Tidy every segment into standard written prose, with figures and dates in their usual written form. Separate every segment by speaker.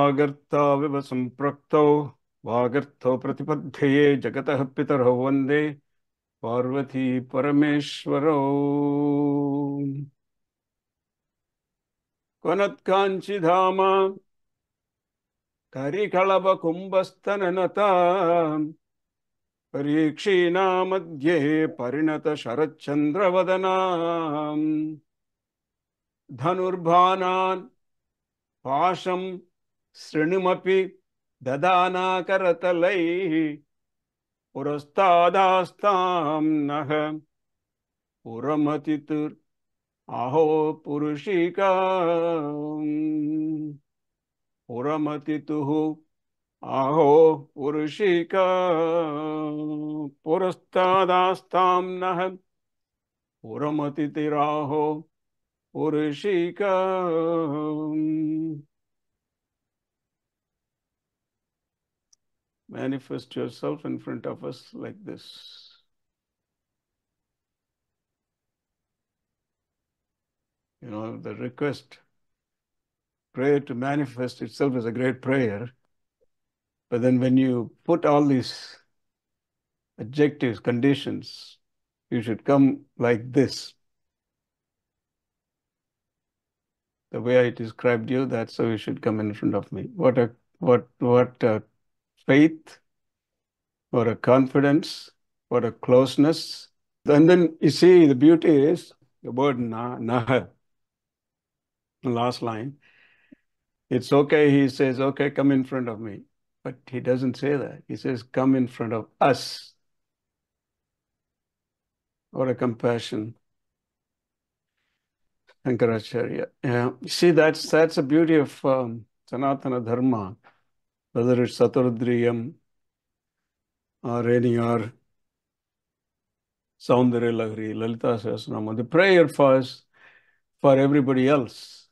Speaker 1: वागर्ता विव सम्पृक्तौ वागर्थो प्रतिपद्यये जगतः पितरौ वन्दे पार्वती परमेश्वरौ कोनत्काञ्चिधाम करिकलवकुम्भस्तननता परीक्षीणा मध्ये परिणतशरच्चन्द्रवदना धनुर्बाणान् पाशं शृणुमपि ददाना करतलैः पुरस्तादास्तां नः पुरमतितुर् आहो पुरुषिका पुरमतितुः आहो पुरुषिका पुरस्तादास्तां नः पुरमतितिराहो पुरुषिका. Manifest yourself in front of us like this. You know, the request, prayer to manifest itself is a great prayer. But then when you put all these adjectives, conditions, you should come like this. The way I described you, that's how you should come in front of me. What a faith, what a confidence, what a closeness. And then you see the beauty is the word naha. The last line. It's okay, he says, okay, come in front of me. But he doesn't say that. He says, come in front of us. What a compassion. Shankaracharya. Yeah. See, that's the beauty of Sanatana Dharma. Whether it's Saturudriyam or any or Saundarya Lahari, Lalita Sahasranama. The prayer first for everybody else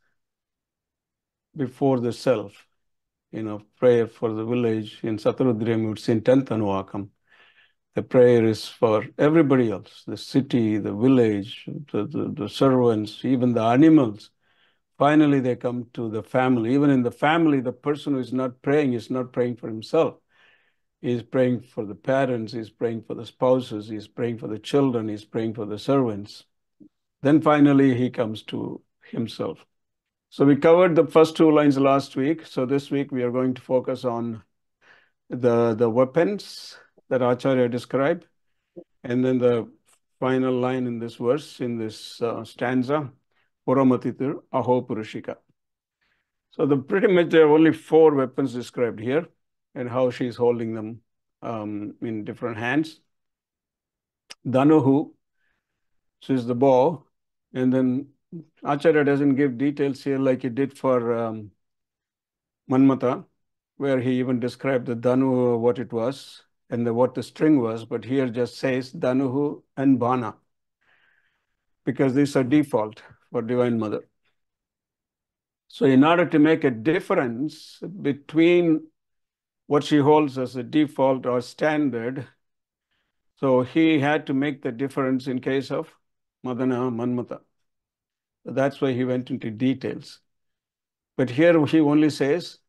Speaker 1: before the self. You know, prayer for the village. In Saturudriyam, it's in 10th Anuvakam. The prayer is for everybody else, the city, the village, the servants, even the animals. Finally, they come to the family. Even in the family, the person who is not praying for himself. He is praying for the parents, he is praying for the spouses, he is praying for the children, he is praying for the servants. Then finally, he comes to himself. So we covered the first two lines last week. So this week, we are going to focus on the weapons that Acharya described. And then the final line in this verse, in this stanza, Puramatitir Aho Purushika. So pretty much there are only 4 weapons described here and how she's holding them in different hands. Dhanuhu, so is the bow. And then Acharya doesn't give details here like he did for Manmata, where he even described the Dhanu, what it was, and what the string was, but here just says Dhanuhu and Bana, because these are default for Divine Mother. So in order to make a difference between what she holds as a default or standard, so he had to make the difference in case of Madana, Manmata. That's why he went into details. But here he only says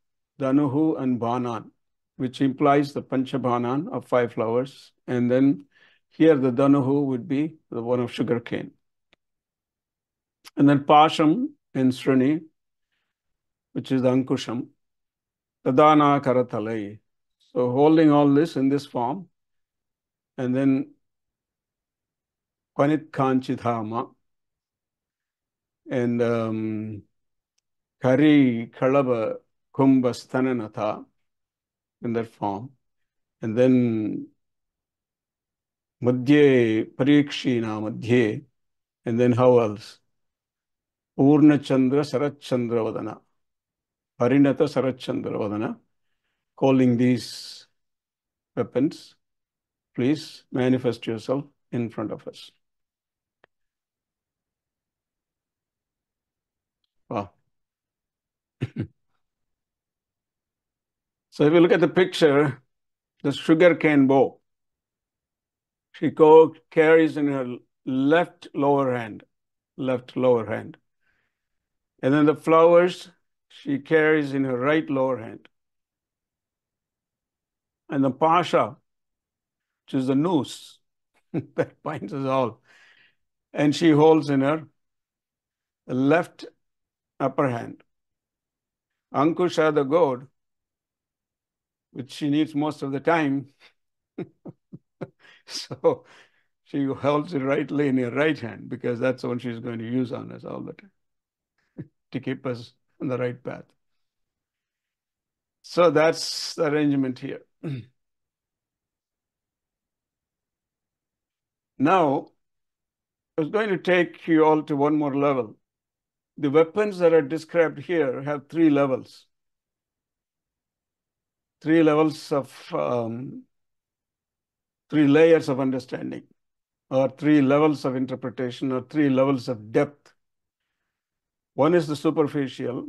Speaker 1: Dhanuhu and Banan, which implies the Panchabhanan of 5 flowers. And then here the Dhanuhu would be the one of sugarcane. And then Pasham and Srani, which is the Ankusham, Tadana Karatalai. So holding all this in this form, and then Kvanit Kanchidhama, and Kari Kalaba Kumbhastananatha in that form. And then Madhye Parikshina Madhye, and then how else? Purna Chandra Sarat Chandra Vadana, Parinata Sarat Chandra Vadana, calling these weapons. Please manifest yourself in front of us. Wow. So if you look at the picture, the sugarcane bow, she carries in her left lower hand. And then the flowers, she carries in her right lower hand. And the pasha, which is the noose that binds us all, and she holds in her left upper hand. Ankusha, the goad, which she needs most of the time. So she holds it rightly in her right hand because that's the one she's going to use on us all the time to keep us on the right path. So that's the arrangement here. Now, I was going to take you all to one more level. The weapons that are described here have three levels. Three levels of, three layers of understanding, or three levels of interpretation, or three levels of depth. One is the superficial.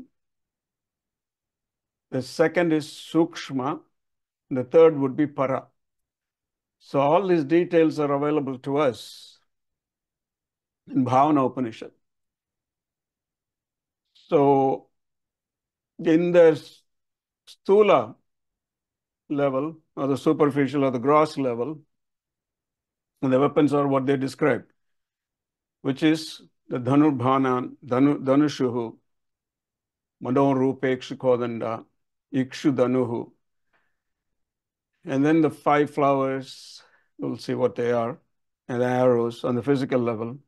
Speaker 1: The second is Sookshma. The third would be Para. So all these details are available to us in Bhavana Upanishad. So in the Sthoola level, or the superficial or the gross level, the weapons are what they describe, which is the Dhanushuhu, Manorupekshu Kodanda, Ikshu Dhanuhu. And then the five flowers, we'll see what they are, and the arrows on the physical level.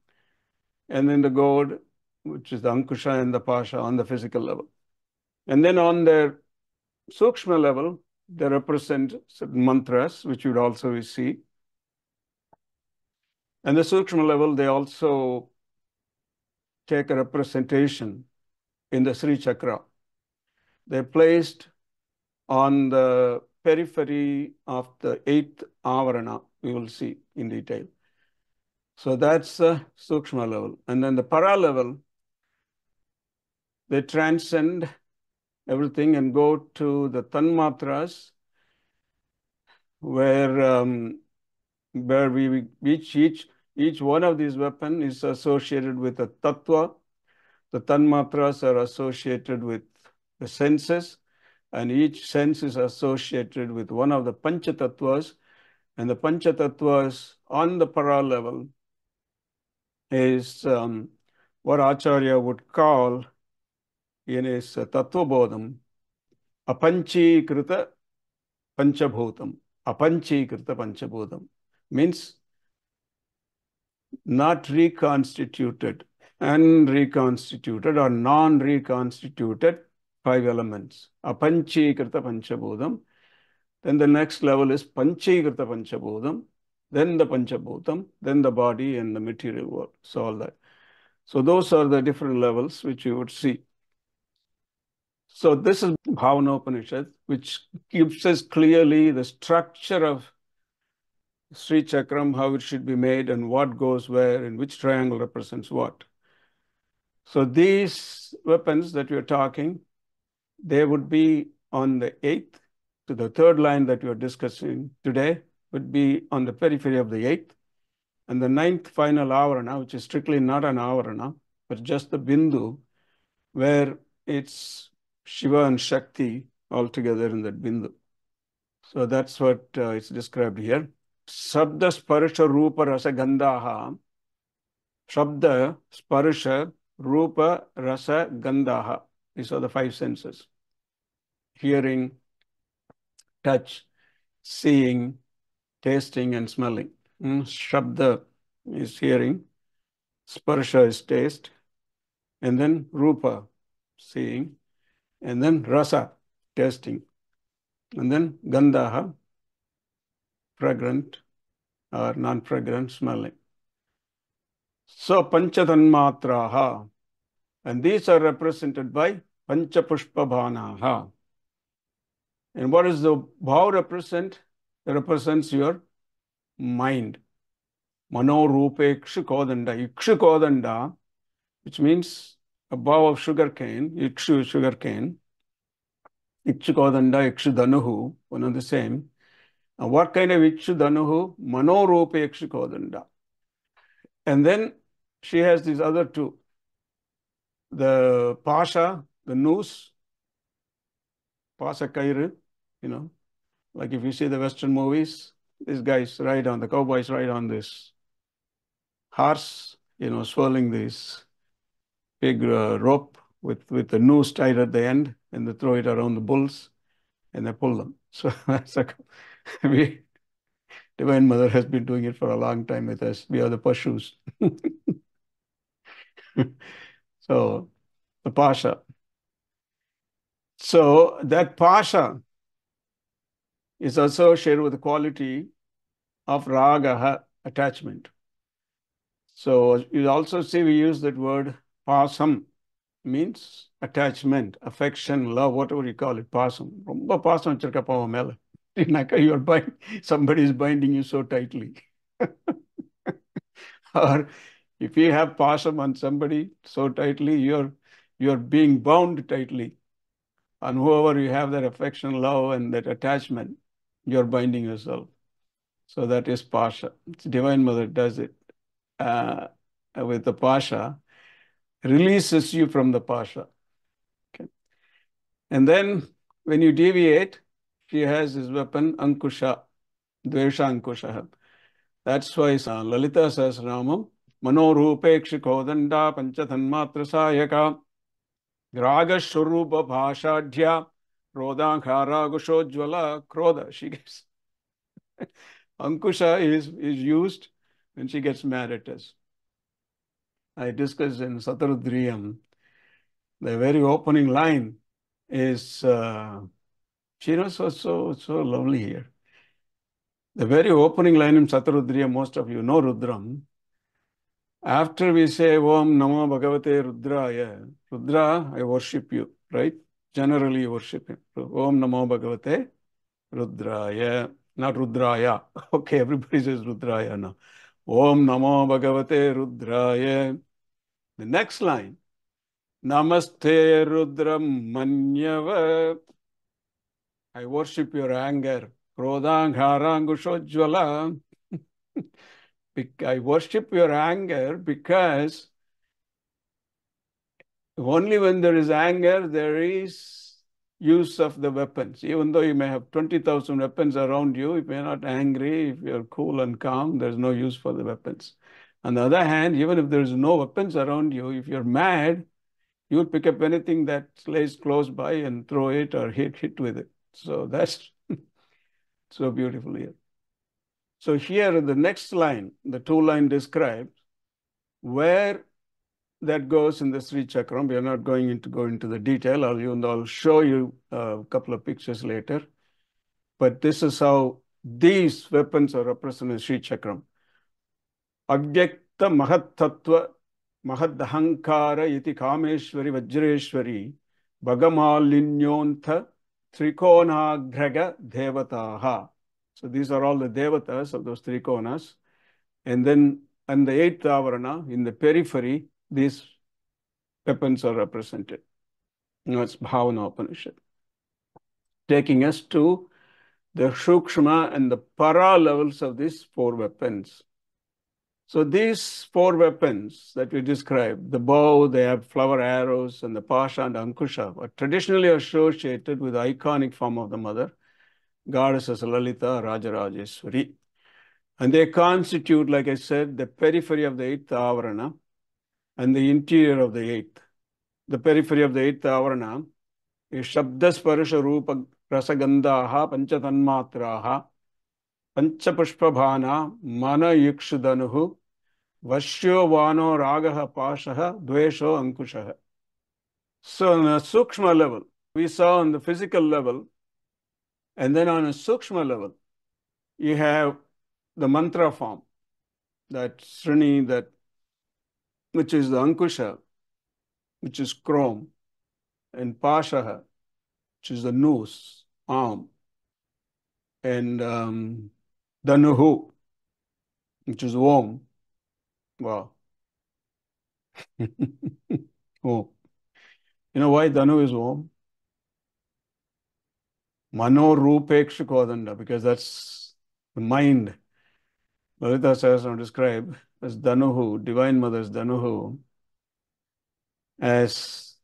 Speaker 1: And then the goad, which is the Ankusha and the Pasha on the physical level. And then on the Sookshma level, they represent certain mantras, which you'd also see. And the Sookshma level, they also take a representation in the Sri Chakra. They're placed on the periphery of the 8th avarana, we will see in detail. So that's the Sookshma level. And then the Para level, they transcend everything and go to the Tanmatras, where each one of these weapons is associated with a tattva. The Tanmatras are associated with the senses, and each sense is associated with one of the Panchatatvas. And the Panchatatvas on the Para level is what Acharya would call in his Tattvabodham, Apanchikrita Panchabhutam. Apanchikrita Panchabhutam means not reconstituted, unreconstituted or non-reconstituted five elements. Apanchikrita Panchabhutam. Then the next level is Panchikrita Panchabhutam, then the Panchabhutam, then the body and the material world. So all that. So those are the different levels which you would see. So this is Bhavana Upanishad, which gives us clearly the structure of Sri Chakram, how it should be made and what goes where and which triangle represents what. So these weapons that we're talking, they would be on the 8th. So the third line that we are discussing today would be on the periphery of the 8th. And the 9th final avarana, which is strictly not an avarana, but just the bindu, where it's Shiva and Shakti all together in that bindu. So that's what is described here. Shabda Sparsha Rupa Rasa Gandhaha. Shabda Sparsha Rupa Rasa Gandhaha. These are the five senses. Hearing, touch, seeing, tasting, and smelling. Shabda is hearing, Sparsha is taste, and then Rupa, seeing, and then Rasa, tasting, and then Gandhaha, fragrant or non-fragrant, smelling. So Panchatanmatraha, and these are represented by Panchapushpabhanaha. And what does the bhav represent? It represents your mind. Manorupe Ikshukodanda. Ikshukodanda, which means a bow of sugar cane, Ikshu sugar cane. Ikshukodanda, Ikshudanuhu, one and the same. And what kind of Ikshudanuhu? Manorupe Ikshukodanda. And then she has these other two. The Pasha, the noose, Pasakairu, like if you see the Western movies, these guys ride on, the cowboys ride on this horse, swirling this big rope with a noose tied at the end, and they throw it around the bulls and they pull them. So that's we, Divine Mother has been doing it for a long time with us. We are the Pashus. So the Pasha. So that Pasha is associated with the quality of Raga, attachment. So you also see we use that word pasam, means attachment, affection, love, whatever you call it, pasam. Romba pasam vechirka pava mela. You're somebody is binding you so tightly. Or if you have pasam on somebody so tightly, you're being bound tightly. And whoever you have that affection, love, and that attachment, you're binding yourself. So that is pasha. Divine Mother does it with the pasha, releases you from the pasha. Okay. And then when you deviate, she has his weapon, Ankusha, Dvesha Ankusha. That's why Lalita Sahasranamam, Manorupekshiko Danda Panchathanmatra Sayaka, Raga Shurupa Bhashadhya, Rodhankhara Gushojwala, Krodha. She gets Ankusha is used when she gets mad at us. I discussed in Satarudriyam, the very opening line is, so lovely here. The very opening line in Satarudriyam, most of you know Rudram. After we say, Om Namo Bhagavate Rudraya, Rudra, I worship you, right? Generally you worship him. Om Namo Bhagavate Rudraya, not Rudraya. Okay, everybody says Rudraya now. Om Namo Bhagavate Rudraya. The next line, Namaste Rudram Manyava. I worship your anger. Krodangharangushodjvala. I worship your anger because only when there is anger, there is use of the weapons. Even though you may have 20,000 weapons around you, if you're not angry, if you're cool and calm, there's no use for the weapons. On the other hand, even if there's no weapons around you, if you're mad, you'll pick up anything that lays close by and throw it or hit with it. So that's so beautiful here. So here in the next line, the two-line describes where that goes in the Sri Chakram. We are not going to go into the detail. I'll show you a couple of pictures later. But this is how these weapons are represented in Sri Chakram. Avyakta Mahat Tattva Mahad Ahankara iti Kameshwari Vajreshwari Bhagamalinyonta Trikonagraga Devataha. So these are all the devatas of those trikonas. And then in the eighth avarana, in the periphery, these weapons are represented. It's Bhavana Upanishad. Taking us to the Sookshma and the Para levels of these four weapons. So these four weapons that we described, the bow, they have flower arrows, and the Pasha and Ankusha, are traditionally associated with the iconic form of the mother, goddesses Lalita, Rajarajeswari. And they constitute, like I said, the periphery of the eighth avarana and the interior of the eighth. The periphery of the eighth avarana is Shabdasparasha Rupa Rasagandaha Panchatanmatraha Panchapushpabhana Mana Yukshudanuhu Vashyo Vano Ragaha Pashaha Dvesho Ankushaha. So on a Sookshma level, we saw on the physical level, and then on a Sookshma level, you have the mantra form, that Srini, which is the Ankusha, which is chrome, and Pashaha, which is the noose, arm, and Danuhu, which is Om. Wow. Om. You know why Danu is Om? Mano Rupekshukodanda, because that's the mind. Lalita Sahasranam described as Danuhu, Divine Mother's Danuhu, as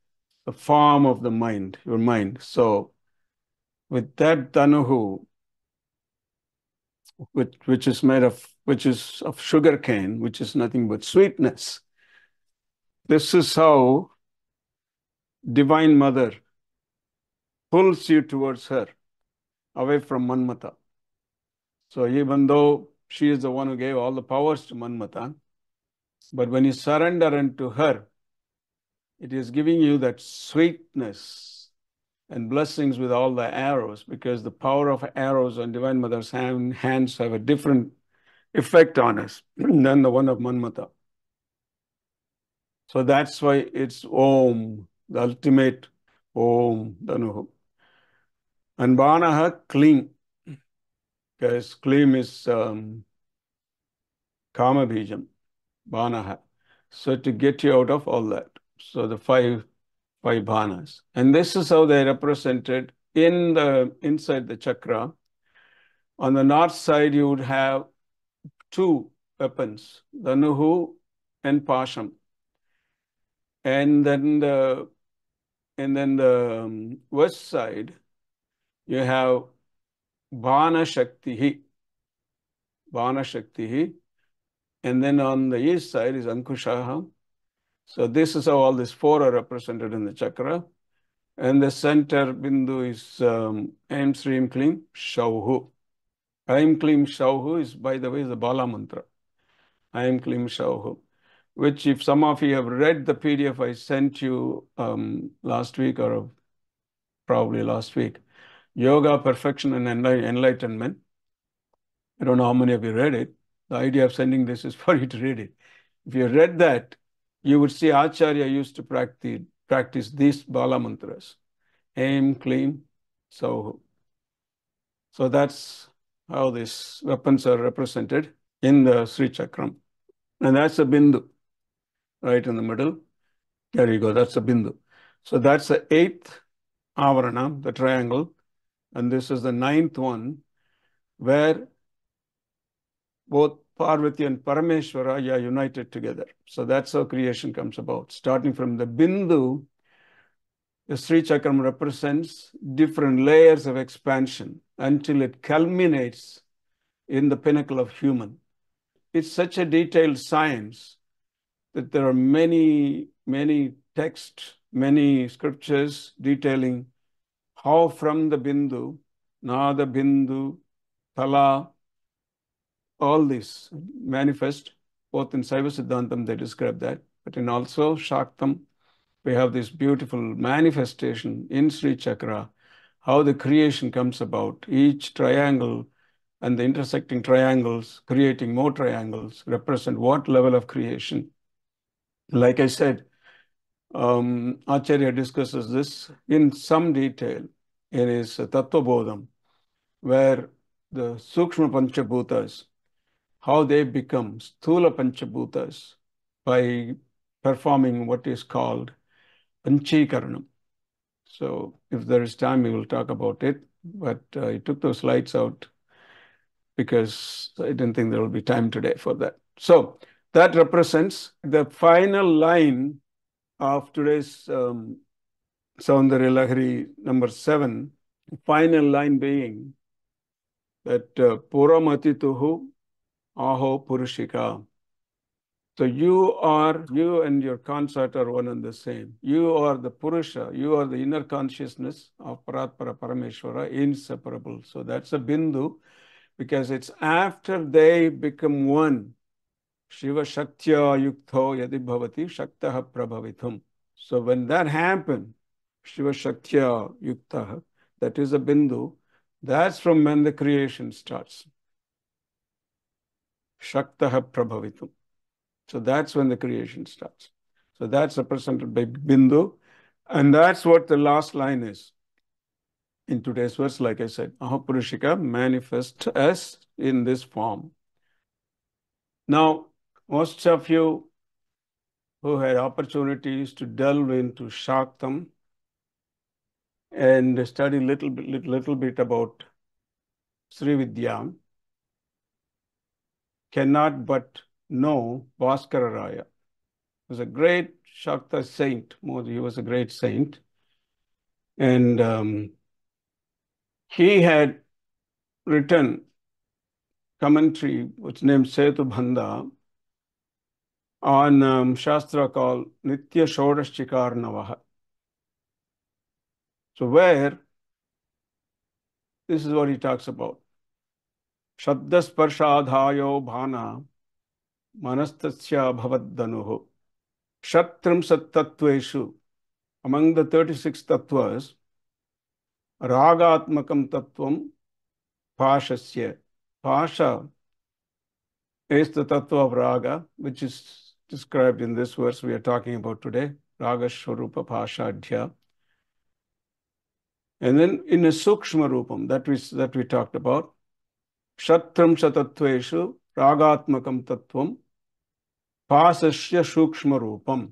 Speaker 1: the form of the mind, your mind. So with that Danuhu, which is of sugar cane, which is nothing but sweetness. This is how Divine Mother pulls you towards her, away from Manmata. So even though she is the one who gave all the powers to Manmata, but when you surrender unto her, it is giving you that sweetness and blessings with all the arrows, because the power of arrows on Divine Mother's hands have a different effect on us than the one of Manmata. So that's why it's Om, the ultimate Om Dhanuhu. And Banaha, Klim, because Klim is Kama Bijam, Banaha. So to get you out of all that. So the five bhanas. And this is how they represented inside the chakra. On the north side, you would have two weapons, Dhanuhu and Pasham. And then the west side, you have Bana Shaktihi. And then on the east side is Ankushaha. So this is how all these four are represented in the chakra. And the center bindu is Aim Srim Klim Shauhu. Aim Klim Shauhu is, by the way, is the Bala mantra. Aim Klim Shauhu. Which, if some of you have read the PDF I sent you last week, or probably last week, Yoga, Perfection and Enlightenment. I don't know how many of you read it. The idea of sending this is for you to read it. If you read that, you would see Acharya used to practice these Bala mantras. Aim, Klim, Sauhu. So that's how these weapons are represented in the Sri Chakram. And that's a Bindu, right in the middle. There you go, that's a Bindu. So that's the 8th Avarana, the triangle. And this is the 9th one, where both Parvati and Parameshwara are united together. So that's how creation comes about. Starting from the Bindu, the Sri Chakram represents different layers of expansion until it culminates in the pinnacle of human. It's such a detailed science that there are many texts, many scriptures detailing how from the Bindu, Nada Bindu, Tala, all these manifest, both in Saiva Siddhantam they describe that, but in also Shaktam, we have this beautiful manifestation in Sri Chakra, how the creation comes about. Each triangle and the intersecting triangles, creating more triangles, represent what level of creation. Like I said, Acharya discusses this in some detail in his Tattva Bodham, where the Sookshma Panchabhutas, how they become Sthoola Panchabhutas by performing what is called Panchikaranam. So if there is time, we will talk about it. But I took those slides out because I didn't think there will be time today for that. So that represents the final line of today's Saundarya Lahari number 7. Final line being that Puramati Aho Purushika. So you and your consort are one and the same. You are the Purusha. You are the inner consciousness of Paratpara Parameshwara, inseparable. So that's a Bindu, because it's after they become one. Shiva Shaktya Yuktho Yadi Bhavati Shaktaha Prabhavitum. So when that happened, Shiva Shaktya Yuktaha, that is a Bindu, that's from when the creation starts. Shaktaha Prabhavitum. So that's when the creation starts. So that's represented by Bindu. And that's what the last line is in today's verse. Like I said, Ahapurushika manifests as in this form. Now, most of you who had opportunities to delve into Shaktam and study little bit about Sri Vidya cannot but know Bhaskara Raya. He was a great Shakta saint. He was a great saint. And He had written commentary, which named Setu Bhanda, on Shastra called Nitya Shodash. So where this is what he talks about. Shabdasparshadhayo bhana manastasya bhavaddanuhu. Shatrimsat tattveshu. Among the 36 tattvas, ragatmakam tattvam pashasya. Pasha is the tattva of raga, which is described in this verse we are talking about today. Raga Shvarupa Pashadhya. And then in a Sookshma Rupam that we talked about, Shatram Shatatveshu Ragatmakam Tattvam Pasasya Sookshma Rupam.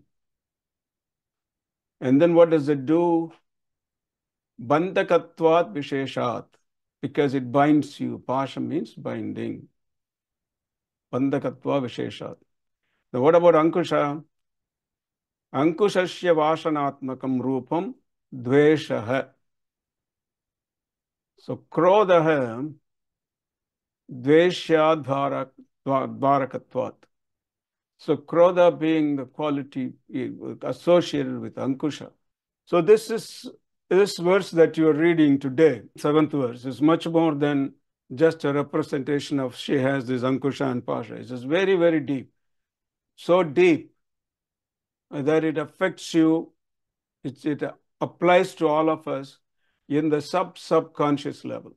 Speaker 1: And then what does it do? Bandhakatvat Visheshat, because it binds you. Pasha means binding. Bandhakatva Visheshat. Now what about Ankusha? Ankushasya Vasanatmakam Rupam Dveshaha. So Krodaha Dveshya Dvarakatvat. So Krodha being the quality associated with Ankusha. So this verse that you are reading today, 7th verse, is much more than just a representation of she has this Ankusha and Pasha. It is very, very deep. So deep that it affects you. It applies to all of us in the subconscious level.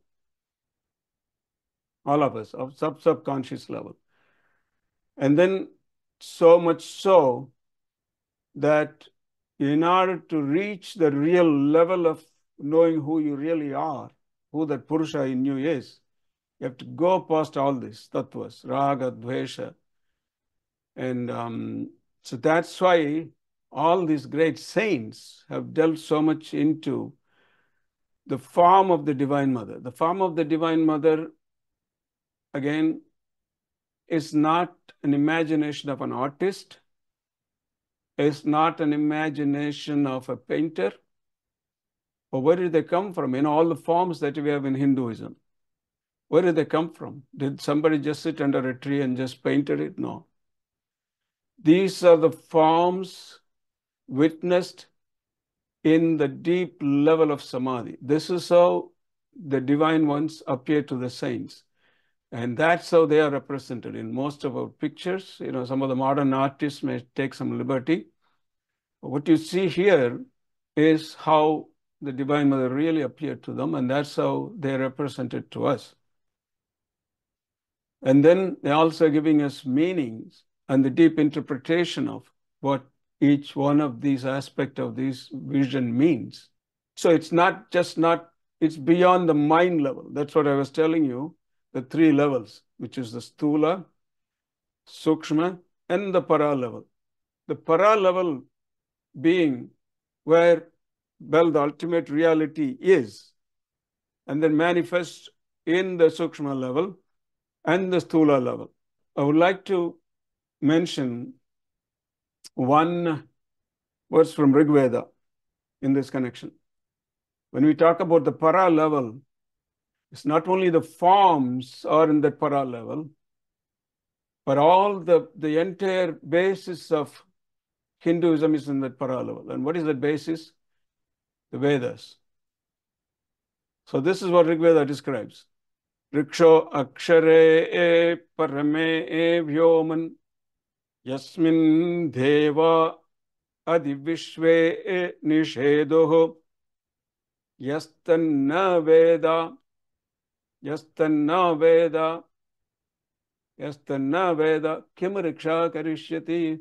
Speaker 1: All of us, of subconscious level. And then so much so that in order to reach the real level of knowing who you really are, who that Purusha in you is, you have to go past all these tattvas, raga, dvesha. And so that's why all these great saints have delved so much into the form of the Divine Mother. The form of the Divine Mother, again, is not an imagination of an artist. It's not an imagination of a painter. But where did they come from? In all the forms that we have in Hinduism. Where did they come from? Did somebody just sit under a tree and just painted it? No. These are the forms witnessed in the deep level of samadhi. This is how the divine ones appear to the saints. And that's how they are represented in most of our pictures. You know, some of the modern artists may take some liberty. But what you see here is how the Divine Mother really appeared to them, and that's how they are represented to us. And then they're also giving us meanings and the deep interpretation of what each one of these aspects of this vision means. So it's it's beyond the mind level. That's what I was telling you, the 3 levels, which is the Sthoola, Sookshma, and the Para level. The Para level being where, well, the ultimate reality is, and then manifests in the Sookshma level and the Sthoola level. I would like to mention one verse from Rig Veda in this connection. When we talk about the Para level, it's not only the forms are in that Para level, but all the entire basis of Hinduism is in that Para level. And what is that basis? The Vedas. So this is what Rig Veda describes. Riksho akshare parame vyoman yasmin deva adivishve nishedoho yastanna veda kim riksha karishyati.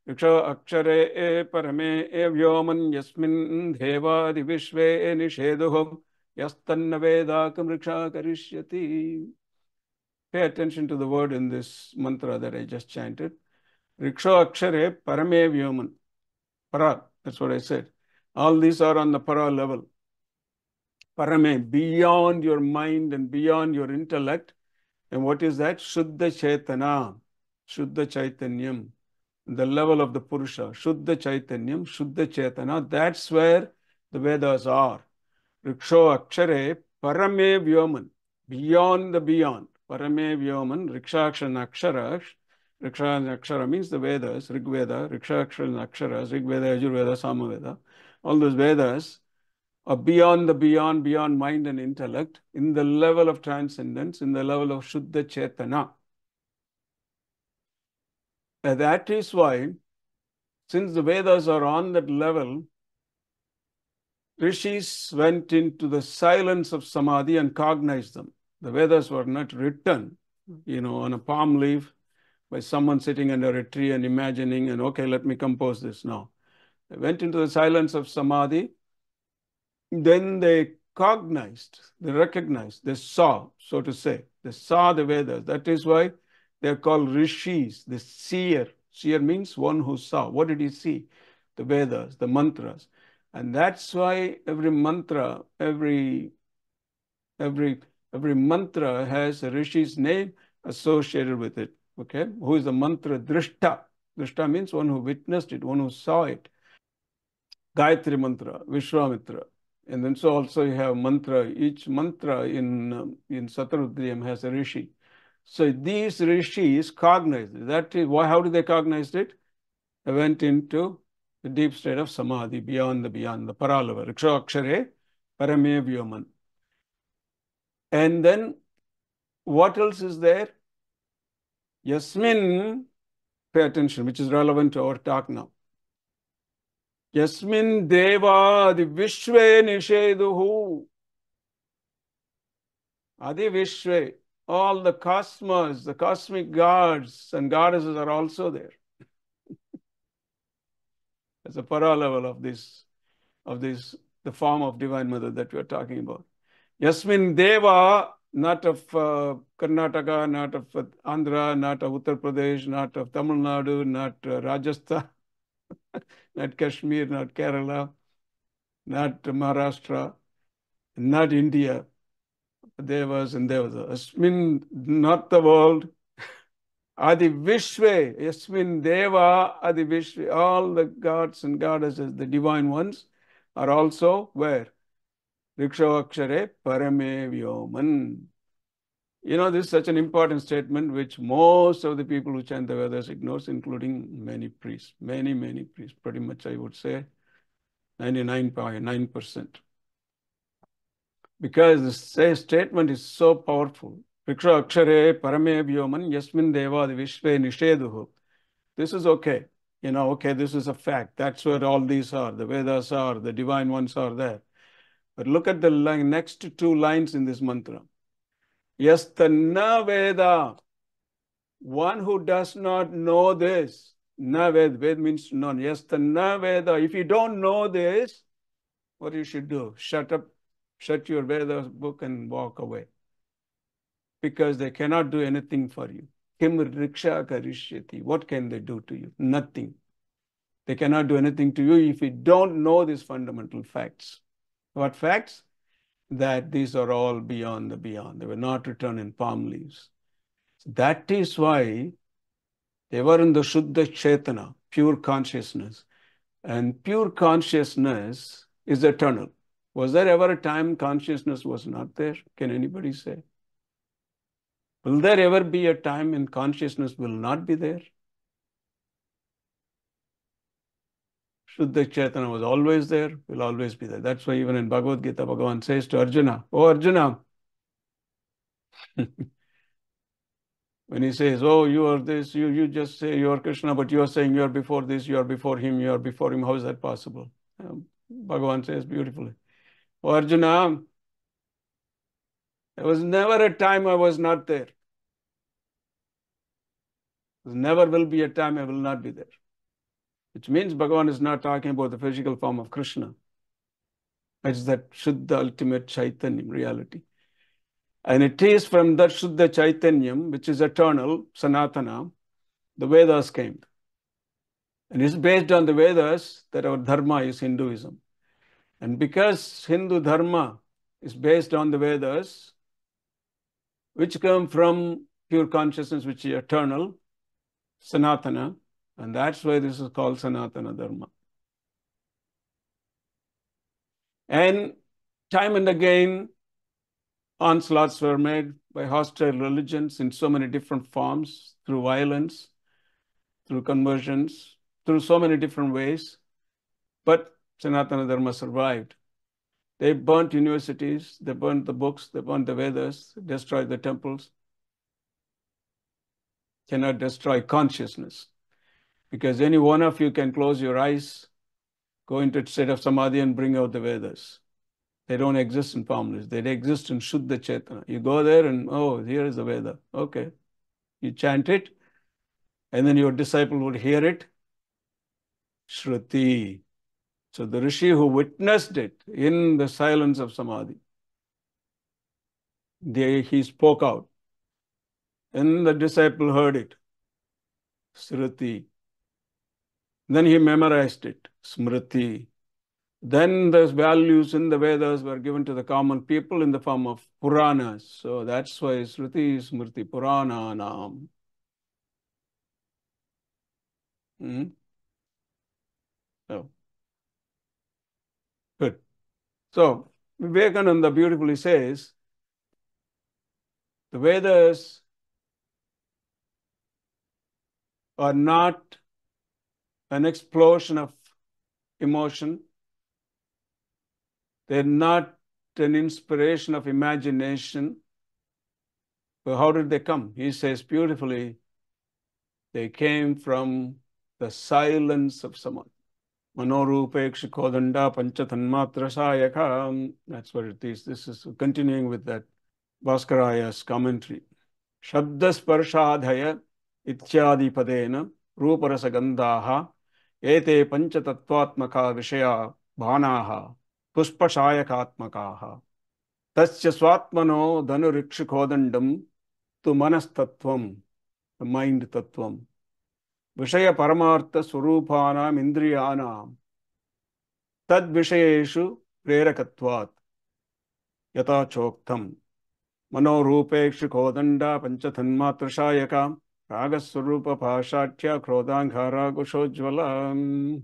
Speaker 1: Riksha akshare parame vyoman yasmin deva adivishve nishedoho yastanna veda kim riksha karishyati. Pay attention to the word in this mantra that I just chanted. Riksho akshare parame vyoman. Para, that's what I said. All these are on the para level. Parame, beyond your mind and beyond your intellect. And what is that? Shuddha Chaitana, Shuddha Chaitanyam. The level of the Purusha, Shuddha Chaitanyam, Shuddha Chaitana. That's where the Vedas are. Riksho Akshare Parame Vyoman, beyond the beyond. Parame Vyoman, Rikshaksha and Aksharash. Riksha and Akshara means the Vedas, Rig Veda, Rikshaksha and Aksharas, Rig Veda, Yajurveda, Samaveda. All those Vedas are beyond the beyond, beyond mind and intellect, in the level of transcendence, in the level of Shuddha Chetana. And that is why, since the Vedas are on that level, Rishis went into the silence of Samadhi and cognized them. The Vedas were not written, on a palm leaf by someone sitting under a tree and imagining, and okay, let me compose this. No. They went into the silence of Samadhi. Then they cognized, they recognized, they saw, so to say. They saw the Vedas. That is why they're called Rishis, the seer. Seer means one who saw. What did he see? The Vedas, the mantras. And that's why every mantra, every mantra has a Rishi's name associated with it. Okay? Who is the mantra drishta? Drishta means one who witnessed it, one who saw it. Gayatri mantra, Vishwamitra. And then so also you have mantra. Each mantra in Satarudriyam has a rishi. So these rishis cognized it. That is why. How did they cognize it? They went into the deep state of samadhi, beyond, the paralava. Rikshakshare parame vyoman. And then what else is there? Yasmin, pay attention, which is relevant to our talk now. Yasmin deva adi vishve nisheduhu. Adi vishve. All the cosmos, the cosmic gods and goddesses are also there. As a para level of this, the form of Divine Mother that we are talking about. Yasmin Deva, not of Karnataka, not of Andhra, not of Uttar Pradesh, not of Tamil Nadu, not Rajasthan, not Kashmir, not Kerala, not Maharashtra, not India. Devas and Devas. Yasmin, not the world. Adi Vishwe, Yasmin Deva, Adi Vishwe, all the gods and goddesses, the divine ones, are also where? Rikshakshare Parame Vyoman. This is such an important statement which most of the people who chant the Vedas ignores, including many priests. Many, many priests. Pretty much, I would say, 99.9%. Because the statement is so powerful. Riksha Akshare Parame Vyoman Yasmin Deva Vishve Nisheduhu. This is okay. Okay, this is a fact. That's where all these are. The Vedas are, the divine ones are there. But look at the next two lines in this mantra. Yastanna Veda. One who does not know this. Na Ved. Ved means none. Yastanna Veda. If you don't know this, what you should do? Shut up. Shut your Veda book and walk away. Because they cannot do anything for you. Kim riksha karishyati. What can they do to you? Nothing. They cannot do anything to you if you don't know these fundamental facts. What facts? That these are all beyond the beyond. They were not written in palm leaves. So that is why they were in the Shuddha Chetana, pure consciousness. And pure consciousness is eternal. Was there ever a time consciousness was not there? Can anybody say? Will there ever be a time when consciousness will not be there? Shuddha Chaitanya was always there, will always be there. That's why even in Bhagavad Gita, Bhagavan says to Arjuna, "Oh Arjuna," when he says, "Oh, you are this," you just say you are Krishna, but you are saying you are before this, you are before him, you are before him. How is that possible? Bhagavan says beautifully, "Oh Arjuna, there was never a time I was not there. There never will be a time I will not be there." Which means Bhagavan is not talking about the physical form of Krishna. It's that Shuddha ultimate Chaitanyam reality. And it is from that Shuddha Chaitanyam, which is eternal, Sanatana, the Vedas came. And it's based on the Vedas that our Dharma is Hinduism. And because Hindu Dharma is based on the Vedas, which come from pure consciousness, which is eternal, Sanatana, and that's why this is called Sanatana Dharma. And time and again, Onslaughts were made by hostile religions in so many different forms, through violence, through conversions, through so many different ways. But Sanatana Dharma survived. They burnt universities, they burnt the books, they burnt the Vedas, destroyed the temples. Cannot destroy consciousness. Because any one of you can close your eyes, go into a state of samadhi and bring out the Vedas. They don't exist in formless. They exist in Shuddha Chetana. You go there and, oh, here is the Veda. Okay. You chant it, and then your disciple would hear it. Shruti. So the Rishi who witnessed it in the silence of samadhi, he spoke out. And the disciple heard it. Shruti. Then he memorized it. Smriti. Then the values in the Vedas were given to the common people in the form of Puranas. So that's why Smriti, Smriti, Purananam. So, good. So Vivekananda beautifully says, the Vedas are not an explosion of emotion. They're not an inspiration of imagination. But how did they come? He says beautifully, they came from the silence of samadhi. Manorupeksha kodanda panchatanmatra sayaka. That's what it is. This is continuing with that Bhaskaraya's commentary. Shabdasparshadhaya ityadi padena ruparasagandhaha ete panchatattvatmaka vishaya bhanaha puspashayakatmakaha tasya swatmano dhanurikshkodandam tu manastattvam, the mind tattvam, vishaya paramartha swarupanam indriyanam tad vishayeshu prerakatvat yata choktam Manorupekshu kodanda panchatanmatrashayaka ragaswarupa pashatya krodangara gushojvala.